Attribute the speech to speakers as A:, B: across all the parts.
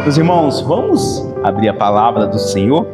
A: Meus irmãos, vamos abrir a palavra do Senhor?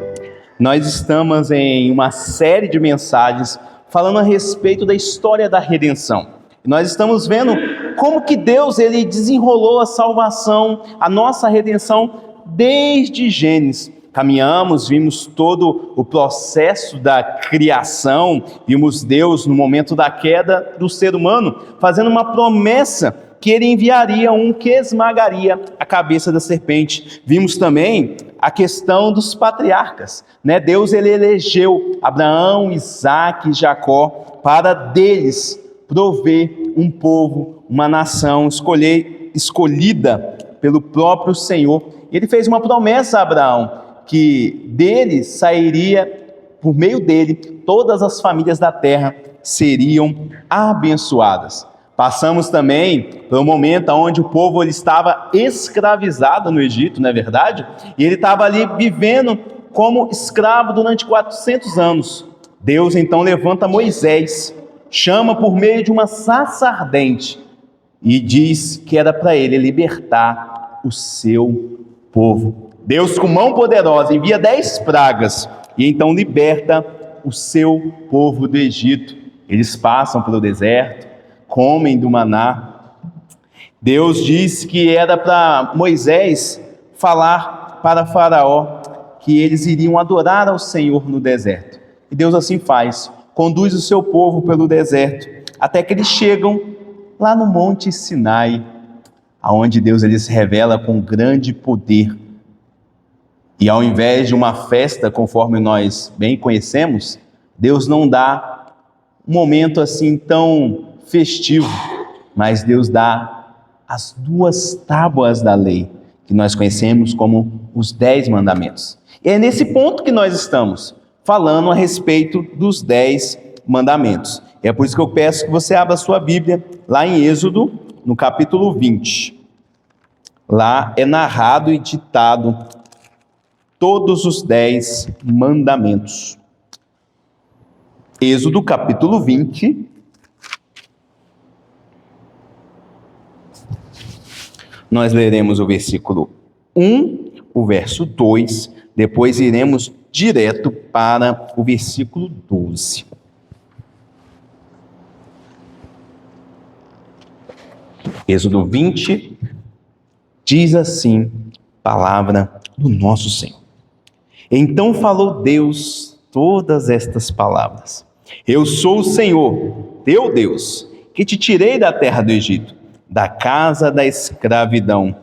A: Nós estamos em uma série de mensagens falando a respeito da história da redenção. Nós estamos vendo como que Deus ele desenrolou a salvação, a nossa redenção desde Gênesis. Caminhamos, vimos todo o processo da criação, vimos Deus no momento da queda do ser humano, fazendo uma promessa que ele enviaria um que esmagaria a cabeça da serpente. Vimos também a questão dos patriarcas, né? Deus ele elegeu Abraão, Isaque e Jacó para deles prover um povo, uma nação escolhida pelo próprio Senhor. Ele fez uma promessa a Abraão, que dele sairia, por meio dele, todas as famílias da terra seriam abençoadas. Passamos também por um momento onde o povo ele estava escravizado no Egito, não é verdade? E ele estava ali vivendo como escravo durante 400 anos. Deus então levanta Moisés, chama por meio de uma sarça ardente e diz que era para ele libertar o seu povo. Deus, com mão poderosa, envia 10 pragas e então liberta o seu povo do Egito. Eles passam pelo deserto, comem do maná. Deus disse que era para Moisés falar para Faraó que eles iriam adorar ao Senhor no deserto. E Deus assim faz, conduz o seu povo pelo deserto, até que eles chegam lá no Monte Sinai, aonde Deus ele se revela com grande poder. E ao invés de uma festa, conforme nós bem conhecemos, Deus não dá um momento assim tão festivo, mas Deus dá as 2 tábuas da lei, que nós conhecemos como os 10 mandamentos. E é nesse ponto que nós estamos, falando a respeito dos 10 mandamentos. É por isso que eu peço que você abra a sua Bíblia, lá em Êxodo, no capítulo 20. Lá é narrado e ditado todos os 10 mandamentos. Êxodo capítulo 20, nós leremos o versículo 1, o verso 2, depois iremos direto para o versículo 12. Êxodo 20, diz assim, palavra do nosso Senhor. Então falou Deus todas estas palavras. Eu sou o Senhor, teu Deus, que te tirei da terra do Egito, da casa da escravidão.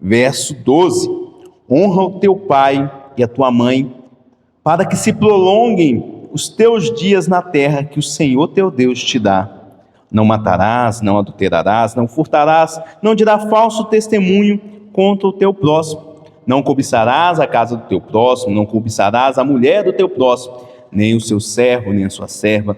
A: Verso 12. Honra o teu pai e a tua mãe, para que se prolonguem os teus dias na terra que o Senhor teu Deus te dá. Não matarás, não adulterarás, não furtarás, não dirás falso testemunho contra o teu próximo. Não cobiçarás a casa do teu próximo, não cobiçarás a mulher do teu próximo, nem o seu servo, nem a sua serva,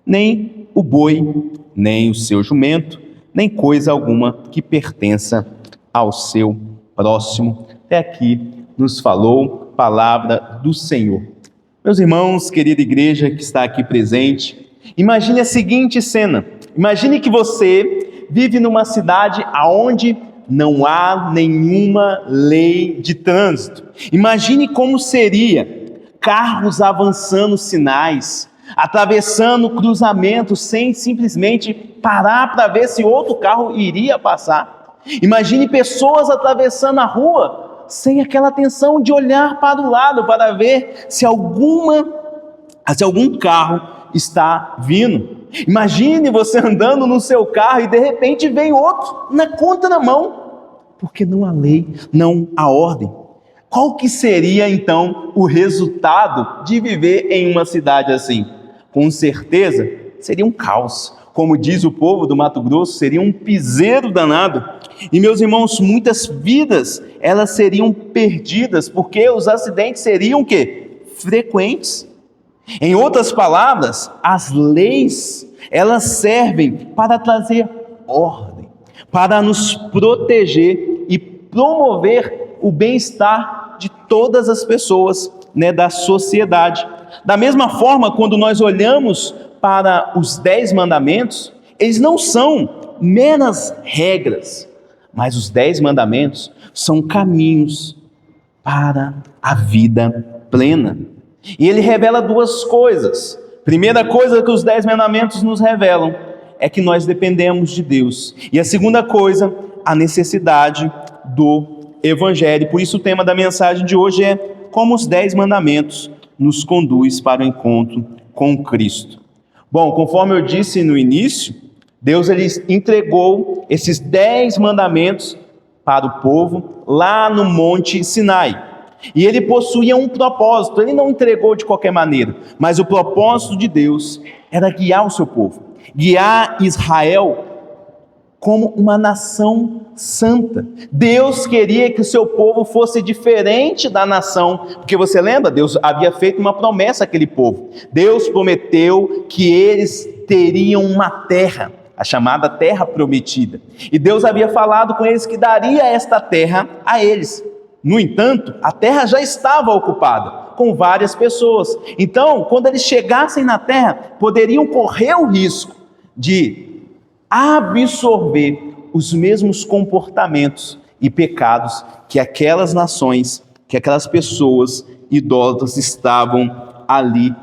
A: nem o boi, nem o seu jumento, nem coisa alguma que pertença ao seu próximo. Até aqui nos falou a palavra do Senhor. Meus irmãos, querida igreja que está aqui presente, imagine a seguinte cena. Imagine que você vive numa cidade onde não há nenhuma lei de trânsito. Imagine como seria carros avançando sinais, atravessando cruzamentos sem simplesmente parar para ver se outro carro iria passar. Imagine pessoas atravessando a rua sem aquela atenção de olhar para o lado para ver se algum carro está vindo. Imagine você andando no seu carro e de repente vem outro na contramão, porque não há lei, não há ordem. Qual que seria então o resultado de viver em uma cidade assim? Com certeza seria um caos. Como diz o povo do Mato Grosso, seria um piseiro danado. E meus irmãos, muitas vidas elas seriam perdidas, porque os acidentes seriam o quê? Frequentes. Em outras palavras, as leis, elas servem para trazer ordem, para nos proteger e promover o bem-estar de todas as pessoas, né, da sociedade. Da mesma forma, quando nós olhamos para os 10 mandamentos, eles não são meras regras, mas os 10 mandamentos são caminhos para a vida plena. E ele revela duas coisas. Primeira coisa que os 10 mandamentos nos revelam é que nós dependemos de Deus. E a segunda coisa, a necessidade do Evangelho. Por isso o tema da mensagem de hoje é como os 10 mandamentos nos conduz para o encontro com Cristo. Bom, conforme eu disse no início, Deus ele entregou esses 10 mandamentos para o povo lá no Monte Sinai. E ele possuía um propósito, ele não entregou de qualquer maneira, mas o propósito de Deus era guiar o seu povo, guiar Israel como uma nação santa. Deus queria que o seu povo fosse diferente da nação, porque você lembra, Deus havia feito uma promessa àquele povo. Deus prometeu que eles teriam uma terra, a chamada terra prometida. E Deus havia falado com eles que daria esta terra a eles. No entanto, a terra já estava ocupada com várias pessoas. Então, quando eles chegassem na terra, poderiam correr o risco de absorver os mesmos comportamentos e pecados que aquelas nações, que aquelas pessoas idólatras estavam ali,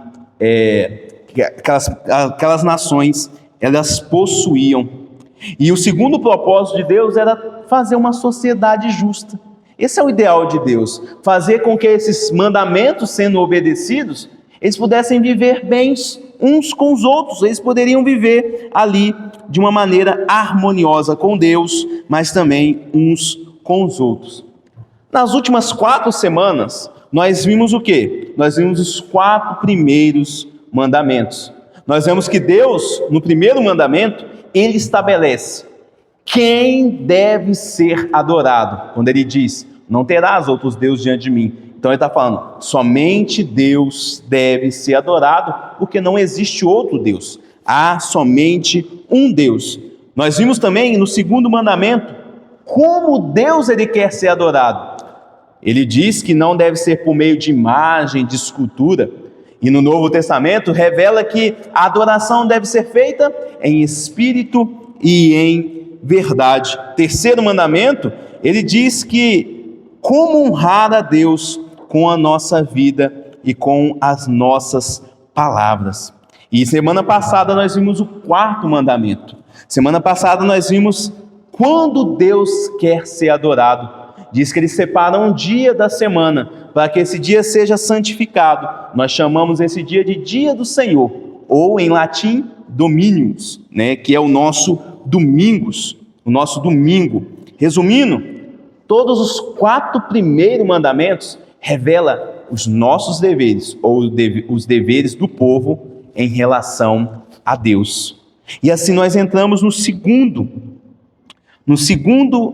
A: aquelas nações, elas possuíam. E o segundo propósito de Deus era fazer uma sociedade justa. Esse é o ideal de Deus, fazer com que esses mandamentos sendo obedecidos, eles pudessem viver bem uns com os outros, eles poderiam viver ali de uma maneira harmoniosa com Deus, mas também uns com os outros. Nas últimas 4 semanas, nós vimos o quê? Nós vimos os 4 primeiros mandamentos. Nós vemos que Deus, no primeiro mandamento, ele estabelece quem deve ser adorado. Quando ele diz, não terás outros deuses diante de mim. Então ele está falando, somente Deus deve ser adorado, porque não existe outro Deus. Há somente um Deus. Nós vimos também no segundo mandamento, como Deus ele quer ser adorado. Ele diz que não deve ser por meio de imagem, de escultura. E no Novo Testamento revela que a adoração deve ser feita em espírito e em verdade. Terceiro mandamento, ele diz que como honrar a Deus com a nossa vida e com as nossas palavras. E semana passada nós vimos o 4º mandamento. Semana passada nós vimos quando Deus quer ser adorado. Diz que ele separa um dia da semana para que esse dia seja santificado. Nós chamamos esse dia de Dia do Senhor, ou em latim, Dominus, que é o nosso domingos, o nosso domingo. Resumindo, todos os 4 primeiros mandamentos revelam os nossos deveres, ou os deveres do povo em relação a Deus. E assim nós entramos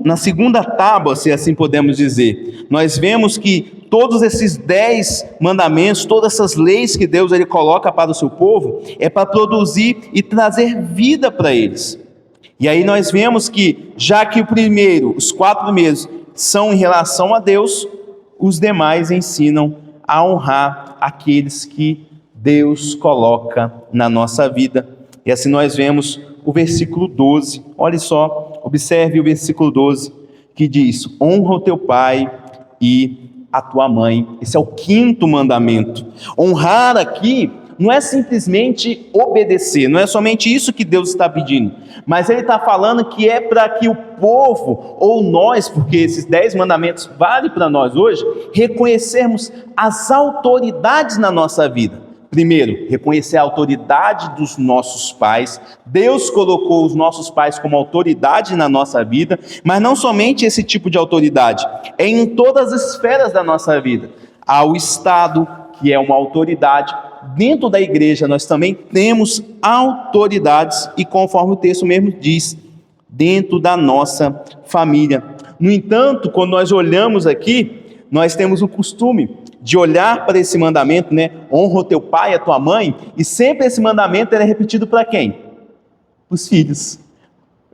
A: na segunda tábua, se assim podemos dizer. Nós vemos que todos esses 10 mandamentos, todas essas leis que Deus ele coloca para o seu povo, é para produzir e trazer vida para eles. E aí nós vemos que, já que os 4 primeiros são em relação a Deus, os demais ensinam a honrar aqueles que Deus coloca na nossa vida. E assim nós vemos o versículo 12, olha só, observe o versículo 12, que diz, honra o teu pai e a tua mãe. Esse é o 5º mandamento. Honrar aqui não é simplesmente obedecer, não é somente isso que Deus está pedindo, mas ele está falando que é para que o povo, ou nós, porque esses 10 mandamentos valem para nós hoje, reconhecermos as autoridades na nossa vida. Primeiro, reconhecer a autoridade dos nossos pais. Deus colocou os nossos pais como autoridade na nossa vida, mas não somente esse tipo de autoridade, é em todas as esferas da nossa vida. Há o Estado, que é uma autoridade. Dentro da igreja nós também temos autoridades, e conforme o texto mesmo diz, dentro da nossa família. No entanto, quando nós olhamos aqui, nós temos o costume de olhar para esse mandamento, honra o teu pai e a tua mãe, e sempre esse mandamento é repetido para quem? Os filhos,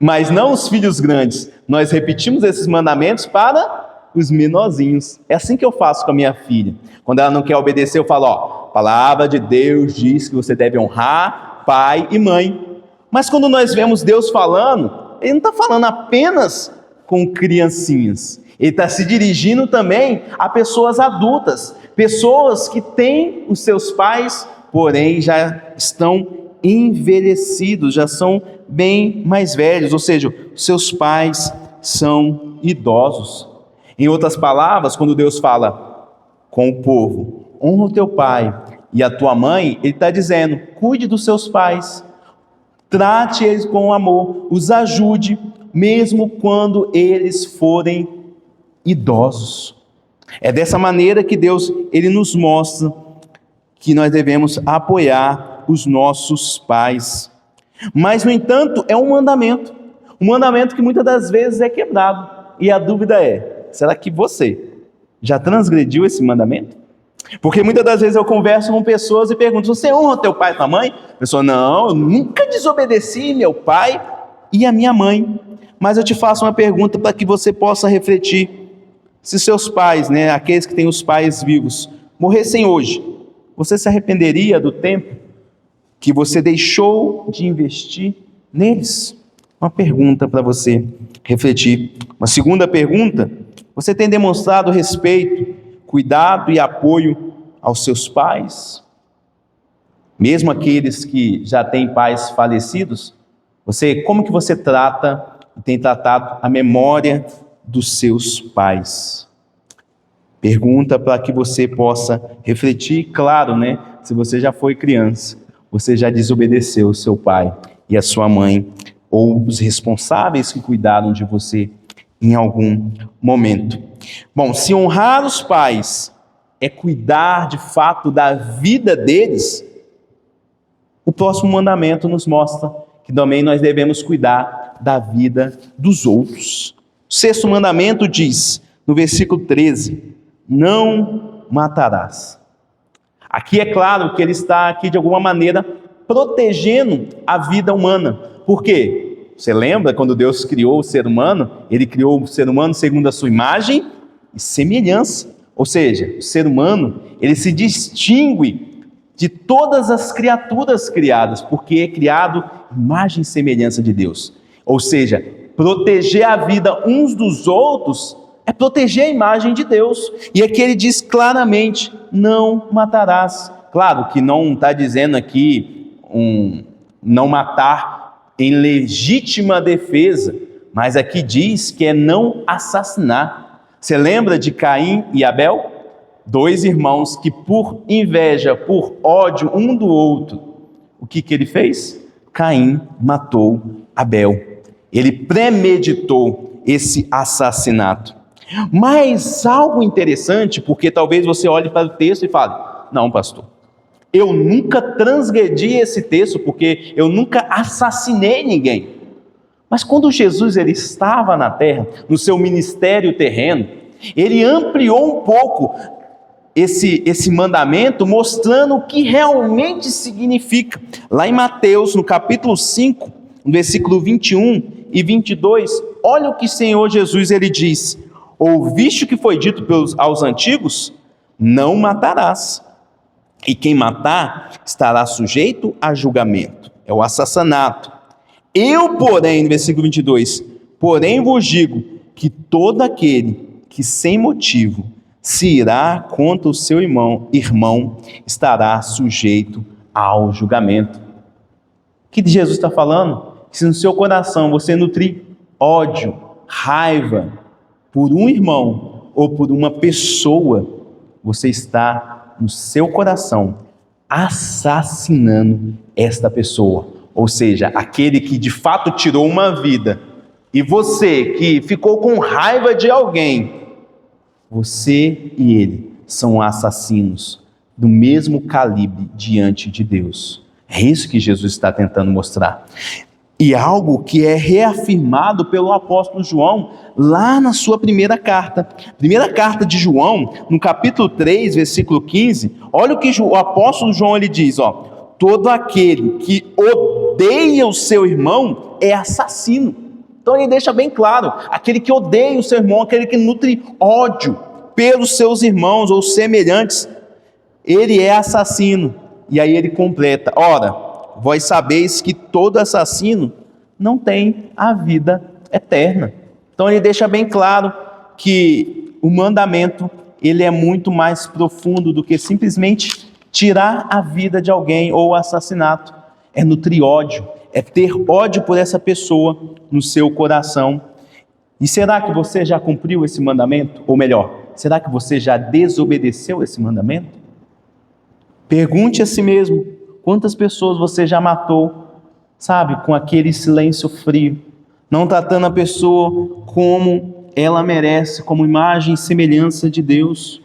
A: mas não os filhos grandes. Nós repetimos esses mandamentos para os menorzinhos. É assim que eu faço com a minha filha. Quando ela não quer obedecer, eu falo, a palavra de Deus diz que você deve honrar pai e mãe. Mas quando nós vemos Deus falando, ele não está falando apenas com criancinhas. Ele está se dirigindo também a pessoas adultas, pessoas que têm os seus pais, porém já estão envelhecidos, já são bem mais velhos, ou seja, seus pais são idosos. Em outras palavras, quando Deus fala com o povo, honra o teu pai e a tua mãe, Ele está dizendo, cuide dos seus pais, trate eles com amor, os ajude, mesmo quando eles forem idosos. É dessa maneira que Deus, Ele nos mostra que nós devemos apoiar os nossos pais. Mas, no entanto, é um mandamento que muitas das vezes é quebrado. E a dúvida é, será que você já transgrediu esse mandamento? Porque muitas das vezes eu converso com pessoas e pergunto, você honra teu pai e tua mãe? A pessoa, não, eu nunca desobedeci meu pai e a minha mãe. Mas eu te faço uma pergunta para que você possa refletir. Se seus pais, aqueles que têm os pais vivos, morressem hoje, você se arrependeria do tempo que você deixou de investir neles? Uma pergunta para você refletir. Uma segunda pergunta, você tem demonstrado respeito, cuidado e apoio aos seus pais? Mesmo aqueles que já têm pais falecidos, como que você trata e tem tratado a memória dos seus pais? Pergunta para que você possa refletir, claro, se você já foi criança, você já desobedeceu o seu pai e a sua mãe, ou os responsáveis que cuidaram de você em algum momento. Bom, se honrar os pais é cuidar de fato da vida deles, o próximo mandamento nos mostra que também nós devemos cuidar da vida dos outros. O sexto mandamento diz, no versículo 13, não matarás. Aqui é claro que ele está aqui de alguma maneira protegendo a vida humana. Por quê? Você lembra quando Deus criou o ser humano? Ele criou o ser humano segundo a sua imagem e semelhança. Ou seja, o ser humano, ele se distingue de todas as criaturas criadas, porque é criado imagem e semelhança de Deus. Ou seja, proteger a vida uns dos outros é proteger a imagem de Deus. E aqui ele diz claramente, não matarás. Claro que não está dizendo aqui não matar em legítima defesa, mas aqui diz que é não assassinar. Você lembra de Caim e Abel? 2 irmãos que por inveja, por ódio um do outro, o que ele fez? Caim matou Abel. Ele premeditou esse assassinato. Mas algo interessante, porque talvez você olhe para o texto e fale, não, pastor, eu nunca transgredi esse texto, porque eu nunca assassinei ninguém. Mas quando Jesus ele estava na terra, no seu ministério terreno, ele ampliou um pouco esse mandamento, mostrando o que realmente significa. Lá em Mateus, no capítulo 5, no versículo 21 e 22, olha o que o Senhor Jesus ele diz, ouviste o que foi dito aos antigos? Não matarás. E quem matar estará sujeito a julgamento. É o assassinato. Eu, porém, no versículo 22, porém vos digo que todo aquele que sem motivo se irá contra o seu irmão estará sujeito ao julgamento. O que Jesus está falando? Se no seu coração você nutrir ódio, raiva por um irmão ou por uma pessoa, você está no seu coração assassinando esta pessoa. Ou seja, aquele que de fato tirou uma vida, e você que ficou com raiva de alguém, você e ele são assassinos do mesmo calibre diante de Deus. É isso que Jesus está tentando mostrar. E algo que é reafirmado pelo apóstolo João, lá na sua primeira carta. Primeira carta de João, no capítulo 3, versículo 15, olha o que o apóstolo João ele diz, todo aquele que odeia o seu irmão é assassino. Então ele deixa bem claro, aquele que odeia o seu irmão, aquele que nutre ódio pelos seus irmãos ou semelhantes, ele é assassino. E aí ele completa, ora, vós sabeis que todo assassino não tem a vida eterna. Então ele deixa bem claro que o mandamento, ele é muito mais profundo do que simplesmente tirar a vida de alguém ou assassinato. É nutrir ódio, é ter ódio por essa pessoa no seu coração. E será que você já cumpriu esse mandamento? Ou melhor, será que você já desobedeceu esse mandamento? Pergunte a si mesmo, quantas pessoas você já matou, sabe, com aquele silêncio frio, não tratando a pessoa como ela merece, como imagem e semelhança de Deus?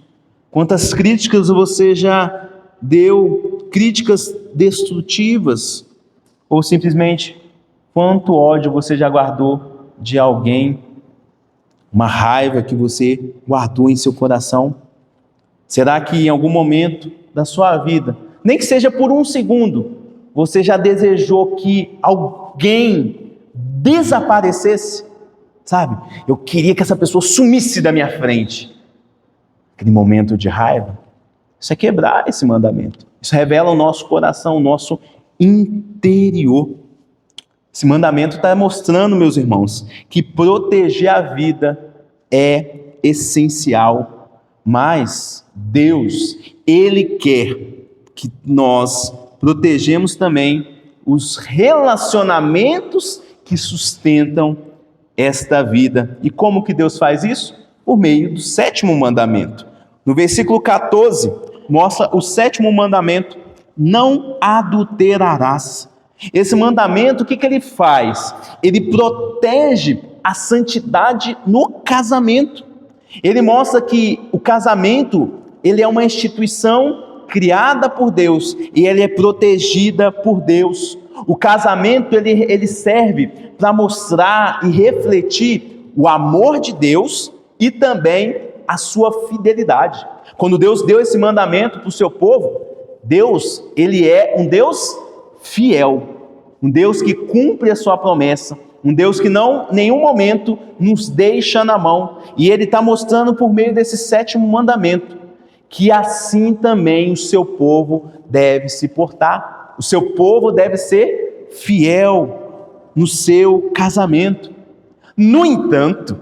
A: Quantas críticas você já deu, críticas destrutivas? Ou simplesmente, quanto ódio você já guardou de alguém? Uma raiva que você guardou em seu coração? Será que em algum momento da sua vida, nem que seja por um segundo, você já desejou que alguém desaparecesse? Sabe? Eu queria que essa pessoa sumisse da minha frente. Aquele momento de raiva. Isso é quebrar esse mandamento. Isso revela o nosso coração, o nosso interior. Esse mandamento está mostrando, meus irmãos, que proteger a vida é essencial. Mas Deus, Ele quer que nós protegemos também os relacionamentos que sustentam esta vida. E como que Deus faz isso? Por meio do 7º mandamento. No versículo 14, mostra o 7º mandamento: não adulterarás. Esse mandamento, o que ele faz? Ele protege a santidade no casamento. Ele mostra que o casamento, ele é uma instituição criada por Deus e ele é protegida por Deus. O casamento, ele serve para mostrar e refletir o amor de Deus e também a sua fidelidade. Quando Deus deu esse mandamento para o seu povo, Deus, ele é um Deus fiel, um Deus que cumpre a sua promessa, um Deus que não, em nenhum momento, nos deixa na mão. E Ele está mostrando por meio desse 7º mandamento, que assim também o seu povo deve se portar. O seu povo deve ser fiel no seu casamento. No entanto,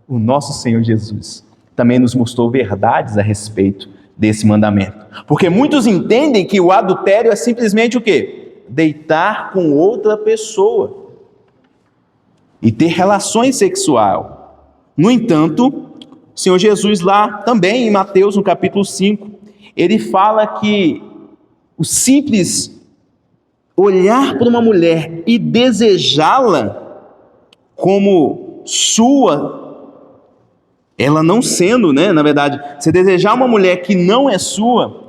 A: o nosso Senhor Jesus também nos mostrou verdades a respeito desse mandamento. Porque muitos entendem que o adultério é simplesmente o quê? Deitar com outra pessoa e ter relações sexuais. No entanto, o Senhor Jesus lá também em Mateus, no capítulo 5, ele fala que o simples olhar para uma mulher e desejá-la como sua, ela não sendo, na verdade, se desejar uma mulher que não é sua,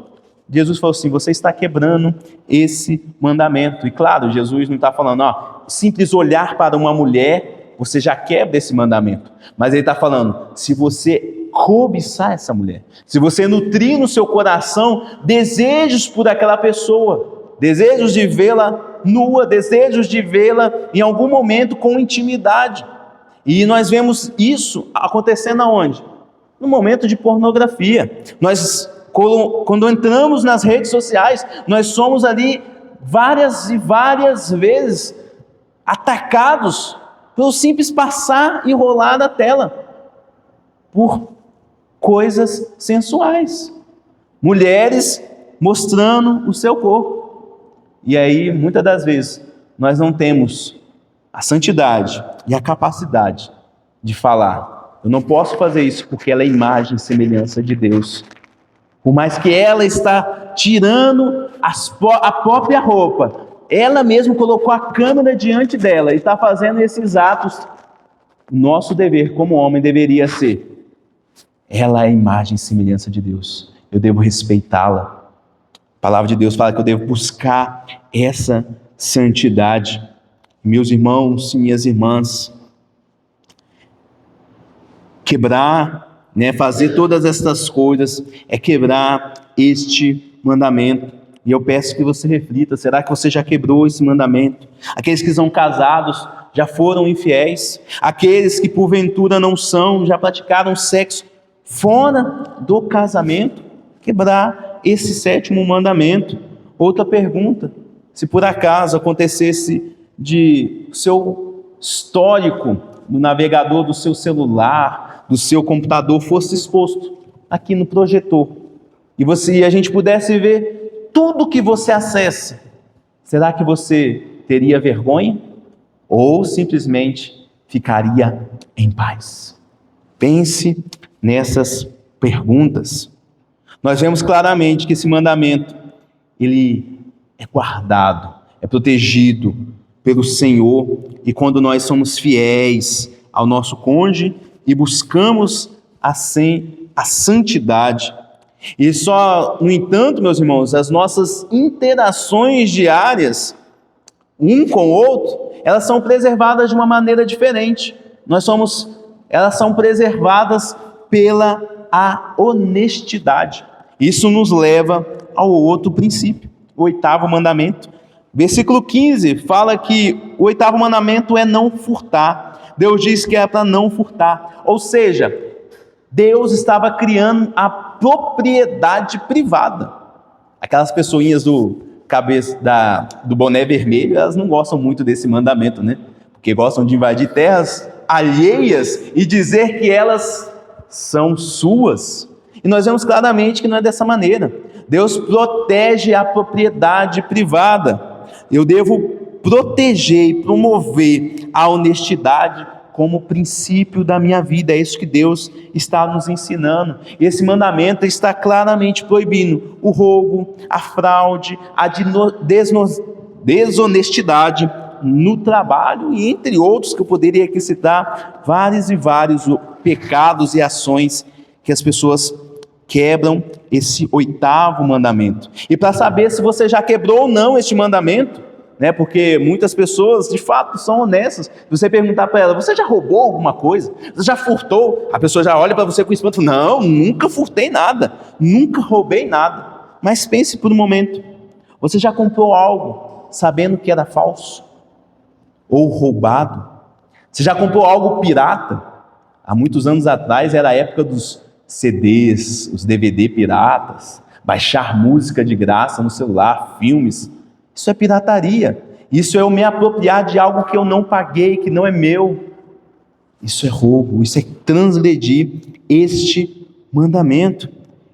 A: Jesus falou assim, você está quebrando esse mandamento. E claro, Jesus não está falando, simples olhar para uma mulher, você já quebra esse mandamento. Mas ele está falando, se você cobiçar essa mulher, se você nutrir no seu coração desejos por aquela pessoa, desejos de vê-la nua, desejos de vê-la em algum momento com intimidade. E nós vemos isso acontecendo aonde? No momento de pornografia. Quando entramos nas redes sociais, nós somos ali várias e várias vezes atacados pelo simples passar e rolar da tela por coisas sensuais. Mulheres mostrando o seu corpo. E aí, muitas das vezes, nós não temos a santidade e a capacidade de falar. Eu não posso fazer isso porque ela é imagem e semelhança de Deus. Por mais que ela está tirando a própria roupa, ela mesma colocou a câmera diante dela e está fazendo esses atos. Nosso dever como homem deveria ser: ela é a imagem e semelhança de Deus, eu devo respeitá-la. A palavra de Deus fala que eu devo buscar essa santidade. Meus irmãos e minhas irmãs, quebrar, fazer todas estas coisas é quebrar este mandamento. E eu peço que você reflita, será que você já quebrou esse mandamento? Aqueles que são casados já foram infiéis? Aqueles que porventura não são, já praticaram sexo fora do casamento? Quebrar esse 7º mandamento. Outra pergunta: se por acaso acontecesse de seu histórico no navegador do seu celular, do seu computador fosse exposto aqui no projetor e a gente pudesse ver tudo que você acessa, será que você teria vergonha ou simplesmente ficaria em paz? Pense nessas perguntas. Nós vemos claramente que esse mandamento, ele é guardado, é protegido pelo Senhor, e quando nós somos fiéis ao nosso cônjuge e buscamos a santidade. E só, no entanto, meus irmãos, as nossas interações diárias, um com o outro, elas são preservadas de uma maneira diferente. Elas são preservadas pela honestidade. Isso nos leva ao outro princípio, o 8º mandamento. Versículo 15 fala que o 8º mandamento é não furtar. Deus diz que é para não furtar. Ou seja, Deus estava criando a propriedade privada. Aquelas pessoinhas do boné vermelho, elas não gostam muito desse mandamento, né? Porque gostam de invadir terras alheias e dizer que elas são suas. E nós vemos claramente que não é dessa maneira. Deus protege a propriedade privada. Eu devo proteger e promover a honestidade como princípio da minha vida. É isso que Deus está nos ensinando. Esse mandamento está claramente proibindo o roubo, a fraude, a desonestidade no trabalho e entre outros que eu poderia aqui citar, vários e vários pecados e ações que as pessoas quebram esse 8º mandamento. E para saber se você já quebrou ou não este mandamento, né, porque muitas pessoas de fato são honestas, se você perguntar para ela, você já roubou alguma coisa? Você já furtou? A pessoa já olha para você com espanto, não, nunca furtei nada, nunca roubei nada. Mas pense por um momento, você já comprou algo sabendo que era falso? Ou roubado? Você já comprou algo pirata? Há muitos anos atrás era a época dos CDs, os DVD piratas, baixar música de graça no celular, filmes. Isso é pirataria. Isso é eu me apropriar de algo que eu não paguei, que não é meu. Isso é roubo, isso é transgredir este mandamento.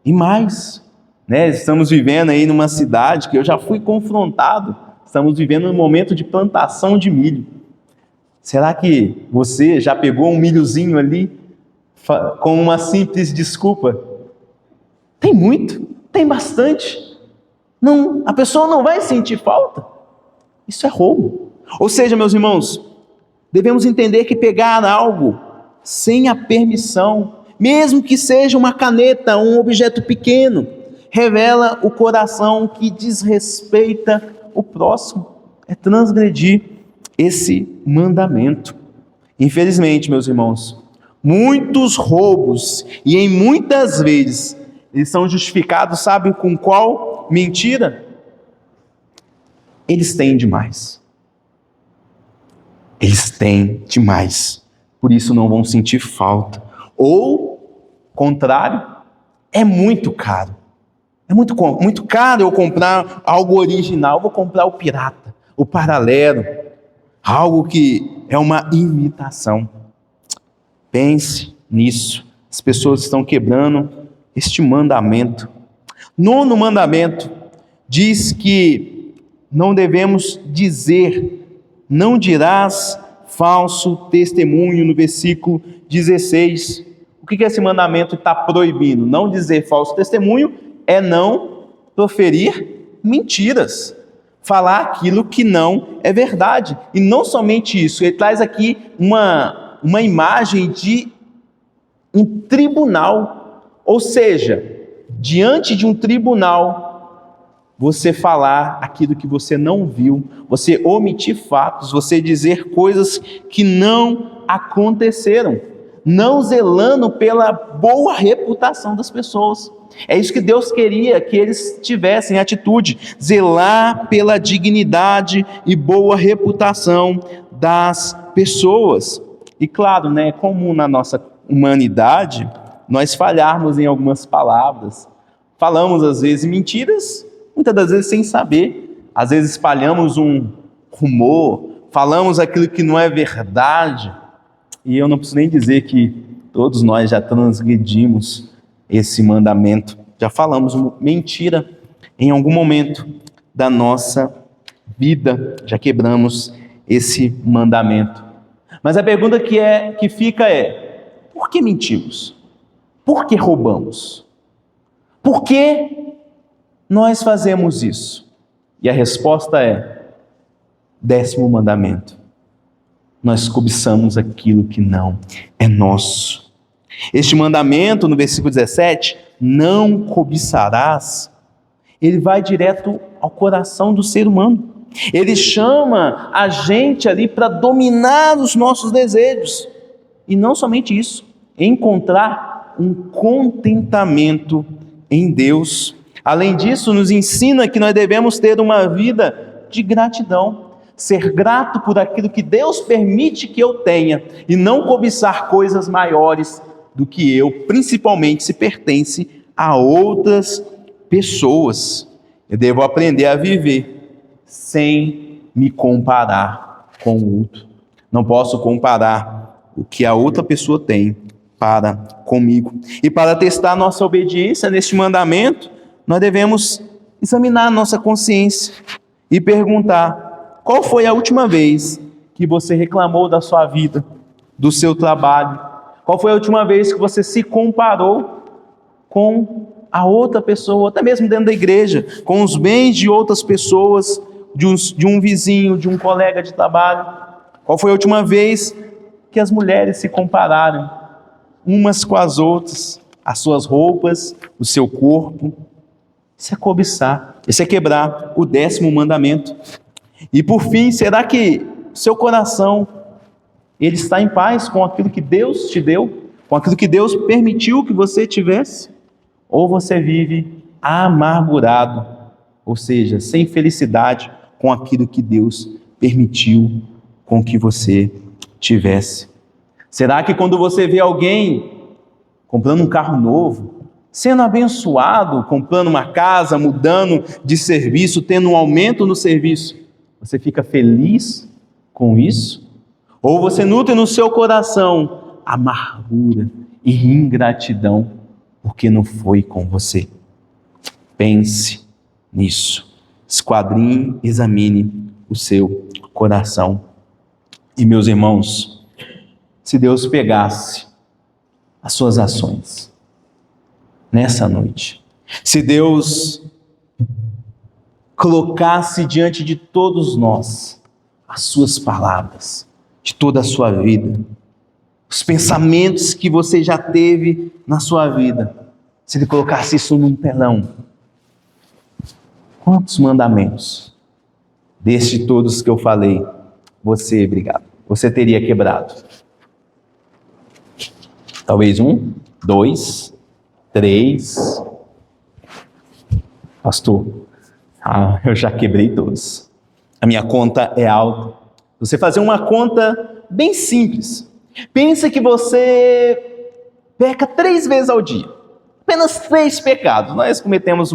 A: E mais, né? Estamos vivendo aí numa cidade que eu já fui confrontado. Estamos vivendo um momento de plantação de milho. Será que você já pegou um milhozinho ali com uma simples desculpa? Tem muito, tem bastante. Não, a pessoa não vai sentir falta. Isso é roubo. Ou seja, meus irmãos, devemos entender que pegar algo sem a permissão, mesmo que seja uma caneta, um objeto pequeno, revela o coração que desrespeita o próximo. É transgredir esse mandamento. Infelizmente, meus irmãos, muitos roubos, e em muitas vezes, eles são justificados, sabe com qual mentira? Eles têm demais. Eles têm demais. Por isso não vão sentir falta. Ou, contrário, é muito caro. É muito caro eu comprar algo original. Eu vou comprar o pirata, o paralelo, algo que é uma imitação. Pense nisso. As pessoas estão quebrando este mandamento. 9º mandamento diz que não devemos dizer, não dirás falso testemunho, no versículo 16. O que esse mandamento está proibindo? Não dizer falso testemunho é não proferir mentiras, falar aquilo que não é verdade. E não somente isso, ele traz aqui uma imagem de um tribunal, ou seja, diante de um tribunal, você falar aquilo que você não viu, você omitir fatos, você dizer coisas que não aconteceram, não zelando pela boa reputação das pessoas. É isso que Deus queria que eles tivessem atitude, zelar pela dignidade e boa reputação das pessoas. E claro, né, é comum na nossa humanidade nós falharmos em algumas palavras. Falamos às vezes mentiras, muitas das vezes sem saber. Às vezes espalhamos um rumor, falamos aquilo que não é verdade. E eu não preciso nem dizer que Todos nós já transgredimos esse mandamento. Já falamos mentira em algum momento da nossa vida. Já quebramos esse mandamento. Mas a pergunta que fica é: por que mentimos? Por que roubamos? Por que nós fazemos isso? E a resposta é: 10º mandamento. Nós cobiçamos aquilo que não é nosso. Este mandamento, no versículo 17, não cobiçarás, ele vai direto ao coração do ser humano. Ele chama a gente ali para dominar os nossos desejos. E não somente isso, encontrar um contentamento em Deus. Além disso, nos ensina que nós devemos ter uma vida de gratidão. Ser grato por aquilo que Deus permite que eu tenha e não cobiçar coisas maiores do que eu, principalmente se pertence a outras pessoas. Eu devo aprender a viver sem me comparar com o outro. Não posso comparar o que a outra pessoa tem para comigo. E para testar nossa obediência neste mandamento, nós devemos examinar a nossa consciência e perguntar: qual foi a última vez que você reclamou da sua vida, do seu trabalho? Qual foi a última vez que você se comparou com a outra pessoa, até mesmo dentro da igreja, com os bens de outras pessoas, de um vizinho, de um colega de trabalho? Qual foi a última vez que as mulheres se compararam umas com as outras, as suas roupas, o seu corpo? Isso é cobiçar, isso é quebrar o 10º mandamento. E por fim, será que seu coração ele está em paz com aquilo que Deus te deu, com aquilo que Deus permitiu que você tivesse? Ou você vive amargurado, ou seja, sem felicidade com aquilo que Deus permitiu com que você tivesse? Será que quando você vê alguém comprando um carro novo, sendo abençoado, comprando uma casa, mudando de serviço, tendo um aumento no serviço, você fica feliz com isso? Ou você nutre no seu coração amargura e ingratidão porque não foi com você? Pense nisso. Esquadrinhe, examine o seu coração. E meus irmãos, se Deus pegasse as suas ações nessa noite, se Deus colocasse diante de todos nós as suas palavras, de toda a sua vida, os pensamentos que você já teve na sua vida, se Ele colocasse isso num telão, quantos mandamentos destes todos que eu falei você teria quebrado? Talvez 1, 2, 3. Pastor, eu já quebrei todos. A minha conta é alta. Você fazer uma conta bem simples. Pensa que você peca 3 vezes ao dia. Apenas 3 pecados. Nós cometemos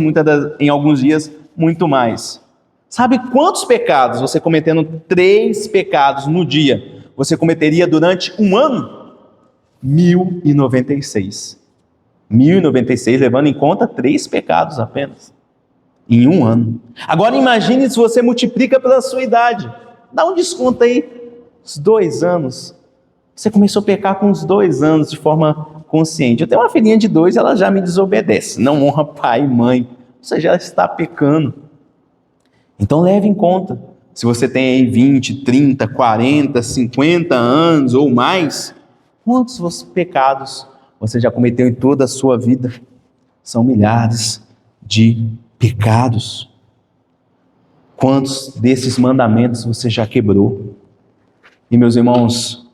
A: em alguns dias muito mais. Sabe quantos pecados você cometendo 3 pecados no dia, você cometeria durante um ano? 1096. 1096, levando em conta 3 pecados apenas. Em um ano. Agora imagine se você multiplica pela sua idade. Dá um desconto aí, uns 2 anos. Você começou a pecar com uns 2 anos de forma consciente. Eu tenho uma filhinha de 2, ela já me desobedece. Não honra pai e mãe. Você já está pecando. Então leve em conta. Se você tem aí 20, 30, 40, 50 anos ou mais, quantos pecados você já cometeu em toda a sua vida? São milhares de pecados. Quantos desses mandamentos você já quebrou? E meus irmãos,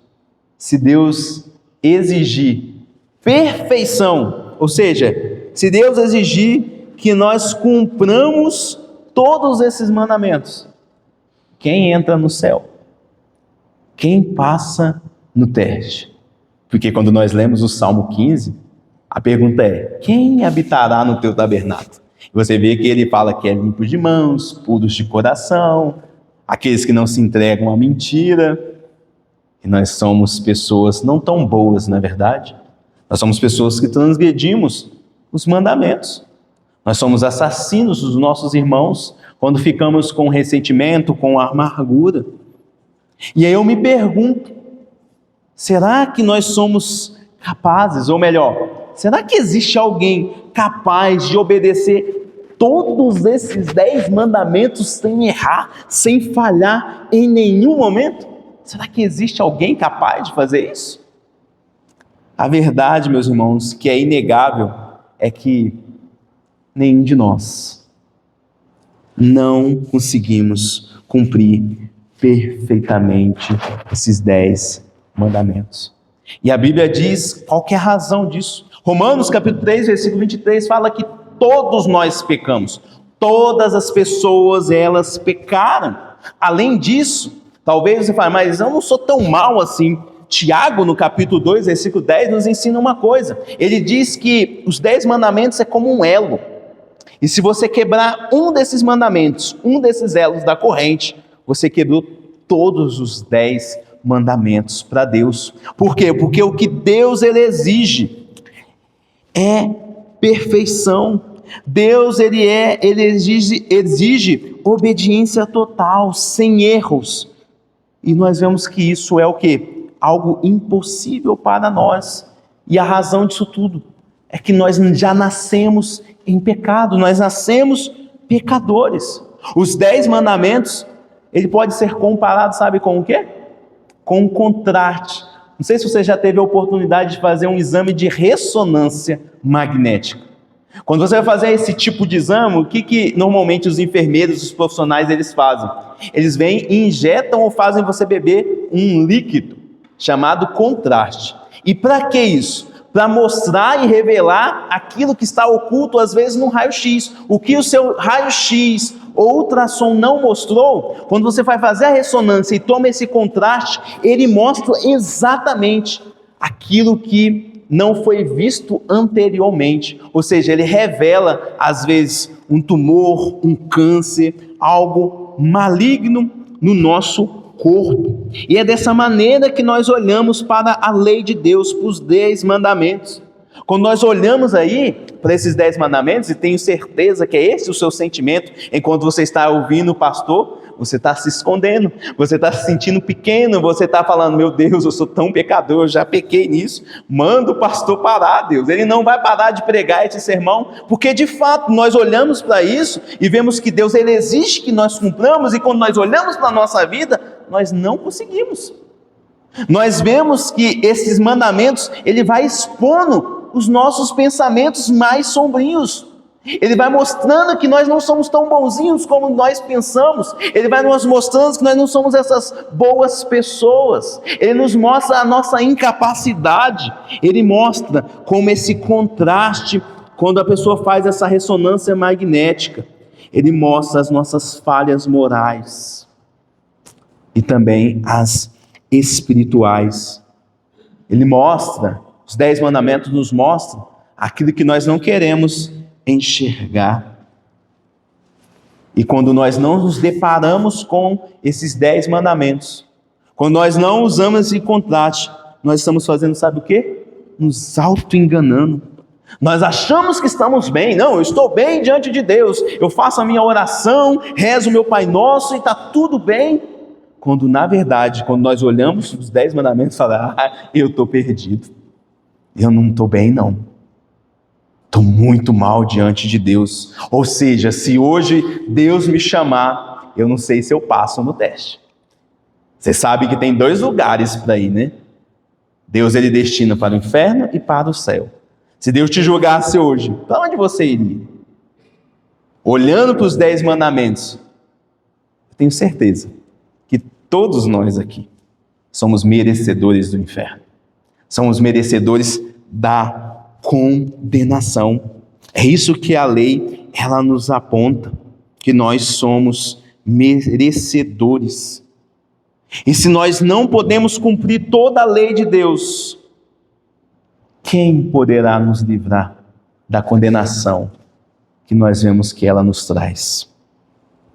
A: se Deus exigir perfeição, ou seja, se Deus exigir que nós cumpramos todos esses mandamentos, quem entra no céu? Quem passa no teste? Porque quando nós lemos o Salmo 15, a pergunta é: quem habitará no teu tabernáculo? Você vê que ele fala que é limpo de mãos, puros de coração, aqueles que não se entregam à mentira. E nós somos pessoas não tão boas, não é verdade? Nós somos pessoas que transgredimos os mandamentos. Nós somos assassinos dos nossos irmãos quando ficamos com ressentimento, com amargura. E aí eu me pergunto, será que nós somos capazes, ou melhor, será que existe alguém capaz de obedecer todos esses 10 mandamentos sem errar, sem falhar em nenhum momento? Será que existe alguém capaz de fazer isso? A verdade, meus irmãos, que é inegável, é que nenhum de nós não conseguimos cumprir perfeitamente esses 10 mandamentos. E a Bíblia diz qual que é a razão disso. Romanos capítulo 3, versículo 23 fala que todos nós pecamos. Todas as pessoas, elas pecaram. Além disso, talvez você fale, mas eu não sou tão mal assim. Tiago, no capítulo 2, versículo 10, nos ensina uma coisa. Ele diz que os 10 mandamentos é como um elo. E se você quebrar um desses mandamentos, um desses elos da corrente, você quebrou todos os 10 mandamentos para Deus. Por quê? Porque o que Deus ele exige é perfeição. Deus ele exige obediência total, sem erros. E nós vemos que isso é o quê? Algo impossível para nós. E a razão disso tudo é que nós já nascemos em pecado, nós nascemos pecadores. Os 10 mandamentos, ele pode ser comparado, sabe com o quê? Com um contraste. Não sei se você já teve a oportunidade de fazer um exame de ressonância magnética. Quando você vai fazer esse tipo de exame, o que normalmente os enfermeiros, os profissionais, eles fazem? Eles vêm e injetam ou fazem você beber um líquido chamado contraste. E para que isso? Para mostrar e revelar aquilo que está oculto, às vezes, no raio-x. O que o seu raio-x ou ultrassom não mostrou, quando você vai fazer a ressonância e toma esse contraste, ele mostra exatamente aquilo que não foi visto anteriormente. Ou seja, ele revela, às vezes, um tumor, um câncer, algo maligno no nosso corpo. E é dessa maneira que nós olhamos para a lei de Deus, para os 10 mandamentos. Quando nós olhamos aí para esses 10 mandamentos, e tenho certeza que é esse o seu sentimento, enquanto você está ouvindo o pastor, você está se escondendo, você está se sentindo pequeno, você está falando, meu Deus, eu sou tão pecador, eu já pequei nisso, manda o pastor parar, Deus, ele não vai parar de pregar esse sermão, porque de fato nós olhamos para isso e vemos que Deus ele exige que nós cumpramos, e quando nós olhamos para a nossa vida, nós não conseguimos. Nós vemos que esses mandamentos, ele vai expondo os nossos pensamentos mais sombrios. Ele vai mostrando que nós não somos tão bonzinhos como nós pensamos. Ele vai nos mostrando que nós não somos essas boas pessoas. Ele nos mostra a nossa incapacidade. Ele mostra como esse contraste, quando a pessoa faz essa ressonância magnética, ele mostra as nossas falhas morais e também as espirituais. Ele mostra, os 10 mandamentos nos mostram aquilo que nós não queremos enxergar. E quando nós não nos deparamos com esses 10 mandamentos, quando nós não usamos esse contraste, nós estamos fazendo, sabe o quê? Nos auto-enganando. Nós achamos que estamos bem. Não, eu estou bem diante de Deus, eu faço a minha oração, rezo o meu Pai Nosso e está tudo bem. Quando na verdade, quando nós olhamos os 10 mandamentos, falamos, eu estou perdido, eu não estou bem não, estou muito mal diante de Deus. Ou seja, se hoje Deus me chamar, eu não sei se eu passo no teste. Você sabe que tem 2 lugares para ir, né? Deus ele destina para o inferno e para o céu. Se Deus te julgasse hoje, para onde você iria? Olhando para os 10 mandamentos, eu tenho certeza que todos nós aqui somos merecedores do inferno. Somos merecedores da condenação. É isso que a lei, ela nos aponta, que nós somos merecedores. E se nós não podemos cumprir toda a lei de Deus, quem poderá nos livrar da condenação que nós vemos que ela nos traz?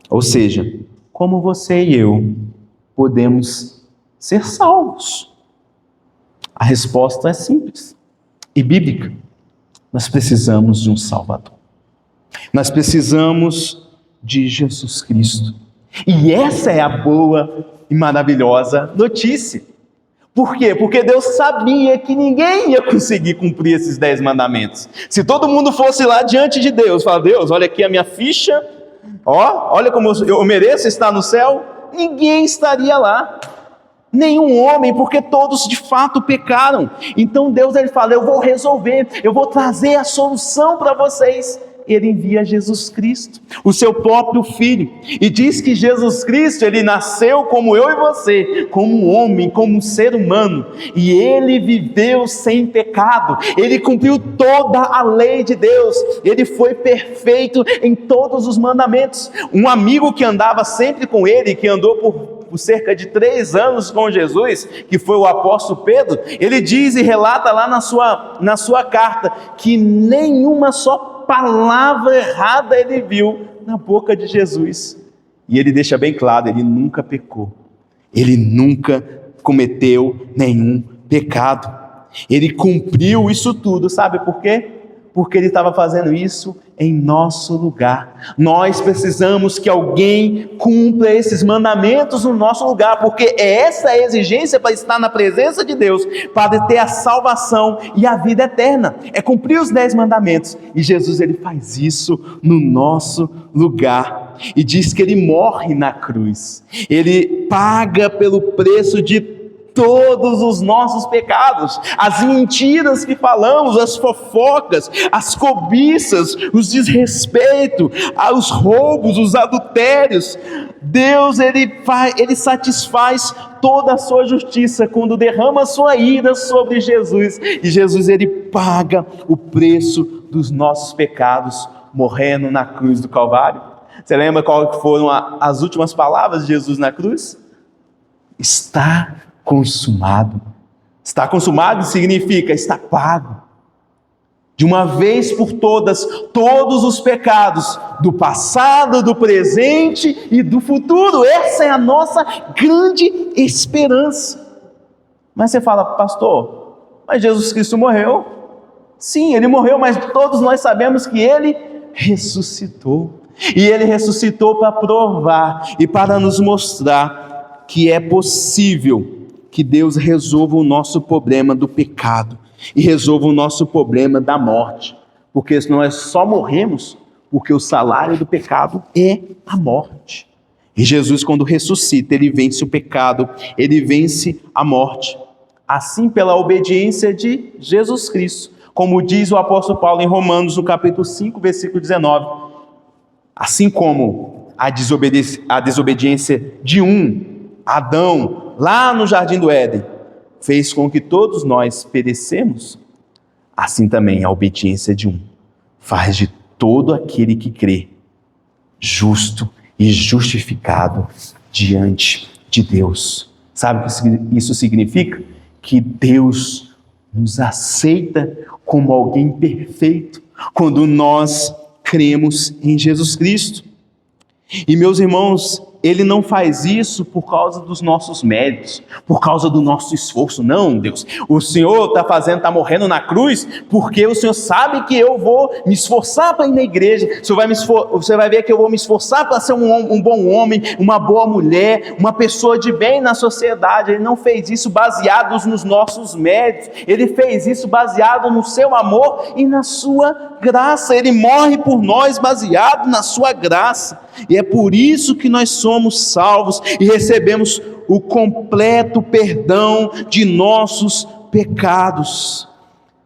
A: Ou seja, como você e eu podemos ser salvos? A resposta é simples. e bíblica, nós precisamos de um Salvador. Nós precisamos de Jesus Cristo. E essa é a boa e maravilhosa notícia. Por quê? Porque Deus sabia que ninguém ia conseguir cumprir esses 10 mandamentos. Se todo mundo fosse lá diante de Deus, falar: Deus, olha aqui a minha ficha, olha como eu mereço estar no céu, ninguém estaria lá. Nenhum homem, porque todos de fato pecaram. Então Deus, ele fala: eu vou resolver, eu vou trazer a solução para vocês. Ele envia Jesus Cristo, o seu próprio Filho, e diz que Jesus Cristo, ele nasceu como eu e você, como um homem, como um ser humano, e ele viveu sem pecado, ele cumpriu toda a lei de Deus, ele foi perfeito em todos os mandamentos. Um amigo que andava sempre com ele, que andou por cerca de 3 anos com Jesus, que foi o apóstolo Pedro, ele diz e relata lá na sua carta, que nenhuma só palavra errada ele viu na boca de Jesus. E ele deixa bem claro, ele nunca pecou, ele nunca cometeu nenhum pecado, ele cumpriu isso tudo. Sabe por quê? Porque ele estava fazendo isso em nosso lugar. Nós precisamos que alguém cumpra esses mandamentos no nosso lugar, porque é essa a exigência para estar na presença de Deus, para ter a salvação e a vida eterna, é cumprir os 10 mandamentos, e Jesus, ele faz isso no nosso lugar, e diz que ele morre na cruz, ele paga pelo preço de todos os nossos pecados, as mentiras que falamos, as fofocas, as cobiças, os desrespeitos, os roubos, os adultérios. Deus, ele satisfaz toda a sua justiça quando derrama a sua ira sobre Jesus, e Jesus, ele paga o preço dos nossos pecados, morrendo na cruz do Calvário. Você lembra qual foram as últimas palavras de Jesus na cruz? Está consumado. Está consumado significa está pago. De uma vez por todas, todos os pecados do passado, do presente e do futuro. Essa é a nossa grande esperança. Mas você fala: pastor, mas Jesus Cristo morreu. Sim, ele morreu, mas todos nós sabemos que ele ressuscitou. E ele ressuscitou para provar e para nos mostrar que é possível que Deus resolva o nosso problema do pecado e resolva o nosso problema da morte, porque nós só morremos porque o salário do pecado é a morte. E Jesus, quando ressuscita, ele vence o pecado, ele vence a morte, assim pela obediência de Jesus Cristo, como diz o apóstolo Paulo em Romanos, no capítulo 5, versículo 19, assim como a desobediência de Adão, lá no jardim do Éden, fez com que todos nós perecemos, assim também a obediência de faz de todo aquele que crê justo e justificado diante de Deus. Sabe o que isso significa? Que Deus nos aceita como alguém perfeito quando nós cremos em Jesus Cristo. E meus irmãos, ele não faz isso por causa dos nossos méritos, por causa do nosso esforço. Não, Deus, o Senhor está morrendo na cruz, porque o Senhor sabe que eu vou me esforçar para ir na igreja, você vai ver que eu vou me esforçar para ser um bom homem, uma boa mulher, uma pessoa de bem na sociedade. Ele não fez isso baseado nos nossos méritos, ele fez isso baseado no seu amor e na sua graça. Ele morre por nós baseado na sua graça, e é por isso que nós somos salvos e recebemos o completo perdão de nossos pecados.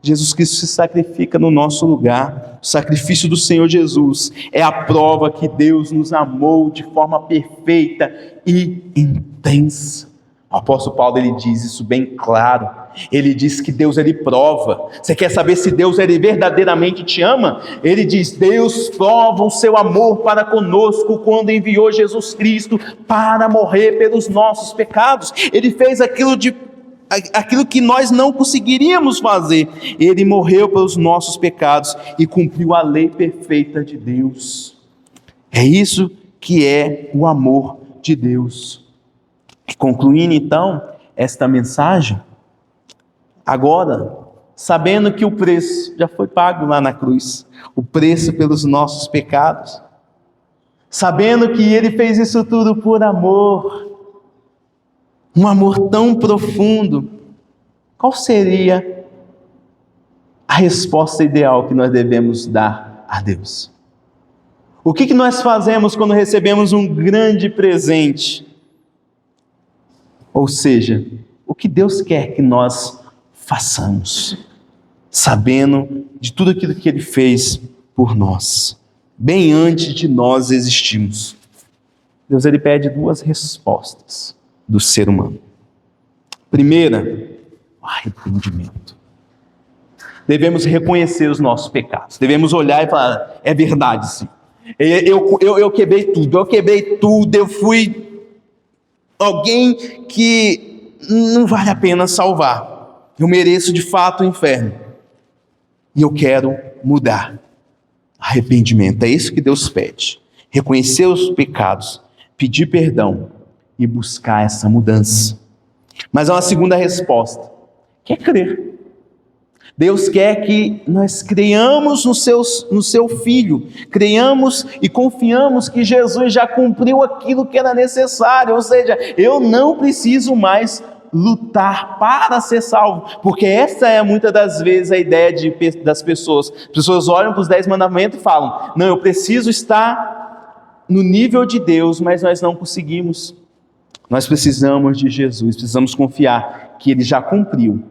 A: Jesus Cristo se sacrifica no nosso lugar. O sacrifício do Senhor Jesus é a prova que Deus nos amou de forma perfeita e intensa. O apóstolo Paulo, ele diz isso bem claro. Ele diz que Deus, ele prova. Você quer saber se Deus, ele verdadeiramente te ama? Ele diz: Deus prova o seu amor para conosco quando enviou Jesus Cristo para morrer pelos nossos pecados. Ele fez aquilo que nós não conseguiríamos fazer. Ele morreu pelos nossos pecados e cumpriu a lei perfeita de Deus. É isso que é o amor de Deus. E concluindo então esta mensagem, agora sabendo que o preço já foi pago lá na cruz, o preço pelos nossos pecados, sabendo que Ele fez isso tudo por amor, um amor tão profundo, qual seria a resposta ideal que nós devemos dar a Deus? O que nós fazemos quando recebemos um grande presente? Ou seja, o que Deus quer que nós façamos, sabendo de tudo aquilo que Ele fez por nós, bem antes de nós existirmos. Deus, Ele pede duas respostas do ser humano. Primeira, arrependimento. Devemos reconhecer os nossos pecados, devemos olhar e falar, é verdade sim, eu quebrei tudo, eu fui alguém que não vale a pena salvar, eu mereço de fato o inferno, e eu quero mudar. Arrependimento, é isso que Deus pede, reconhecer os pecados, pedir perdão e buscar essa mudança. Mas há uma segunda resposta, que é crer. Deus quer que nós creiamos no seu Filho, creiamos e confiamos que Jesus já cumpriu aquilo que era necessário, ou seja, eu não preciso mais lutar para ser salvo, porque essa é muitas das vezes a ideia das pessoas. As pessoas olham para os 10 mandamentos e falam, não, eu preciso estar no nível de Deus, mas nós não conseguimos. Nós precisamos de Jesus, precisamos confiar que Ele já cumpriu.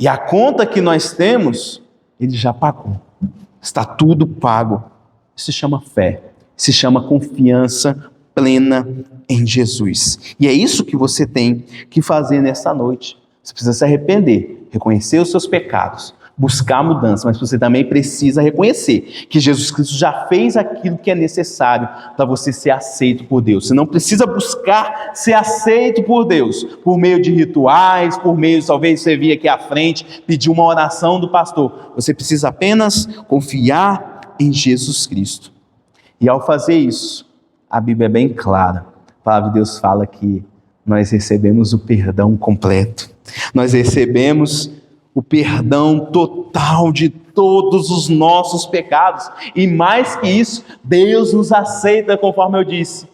A: E a conta que nós temos, Ele já pagou. Está tudo pago. Isso se chama fé, se chama confiança plena em Jesus. E é isso que você tem que fazer nessa noite. Você precisa se arrepender, reconhecer os seus pecados, buscar mudança, mas você também precisa reconhecer que Jesus Cristo já fez aquilo que é necessário para você ser aceito por Deus. Você não precisa buscar ser aceito por Deus por meio de rituais, por meio, talvez você vir aqui à frente, pedir uma oração do pastor. Você precisa apenas confiar em Jesus Cristo. E ao fazer isso, a Bíblia é bem clara. A palavra de Deus fala que nós recebemos o perdão completo. Nós recebemos o perdão total de todos os nossos pecados. E mais que isso, Deus nos aceita, conforme eu disse,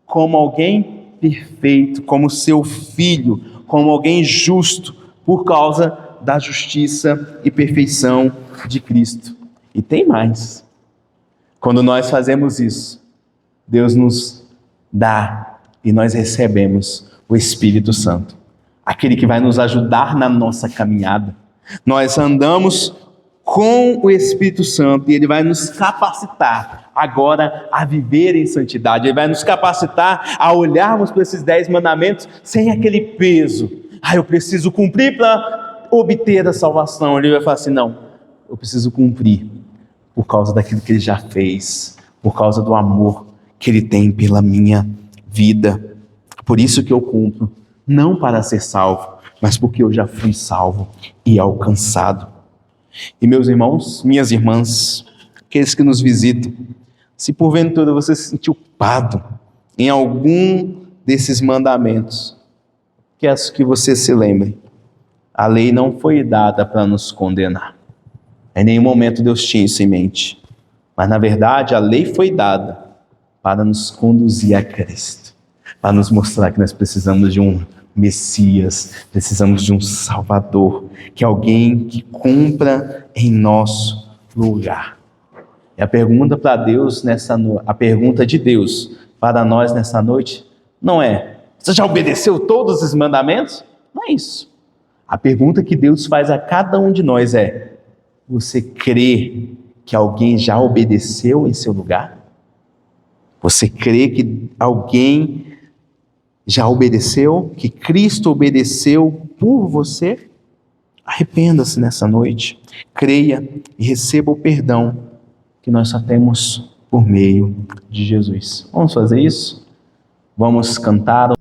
A: como alguém perfeito, como seu Filho, como alguém justo, por causa da justiça e perfeição de Cristo. E tem mais. Quando nós fazemos isso, Deus nos dá e nós recebemos o Espírito Santo, aquele que vai nos ajudar na nossa caminhada. Nós andamos com o Espírito Santo e Ele vai nos capacitar agora a viver em santidade. Ele vai nos capacitar a olharmos para esses 10 mandamentos sem aquele peso. Eu preciso cumprir para obter a salvação. Ele vai falar assim, não, eu preciso cumprir por causa daquilo que Ele já fez, por causa do amor que Ele tem pela minha vida. Por isso que eu cumpro, não para ser salvo, mas porque eu já fui salvo e alcançado. E meus irmãos, minhas irmãs, aqueles que nos visitam, se porventura você se sentiu culpado em algum desses mandamentos, quero que você se lembre, a lei não foi dada para nos condenar. Em nenhum momento Deus tinha isso em mente. Mas na verdade a lei foi dada para nos conduzir a Cristo, para nos mostrar que nós precisamos de um Messias, precisamos de um Salvador, que é alguém que cumpra em nosso lugar. E a pergunta para Deus a pergunta de Deus para nós nessa noite não é: você já obedeceu todos os mandamentos? Não é isso. A pergunta que Deus faz a cada um de nós é: você crê que alguém já obedeceu em seu lugar? Você crê que alguém já obedeceu, que Cristo obedeceu por você? Arrependa-se nessa noite, creia e receba o perdão que nós só temos por meio de Jesus. Vamos fazer isso? Vamos cantar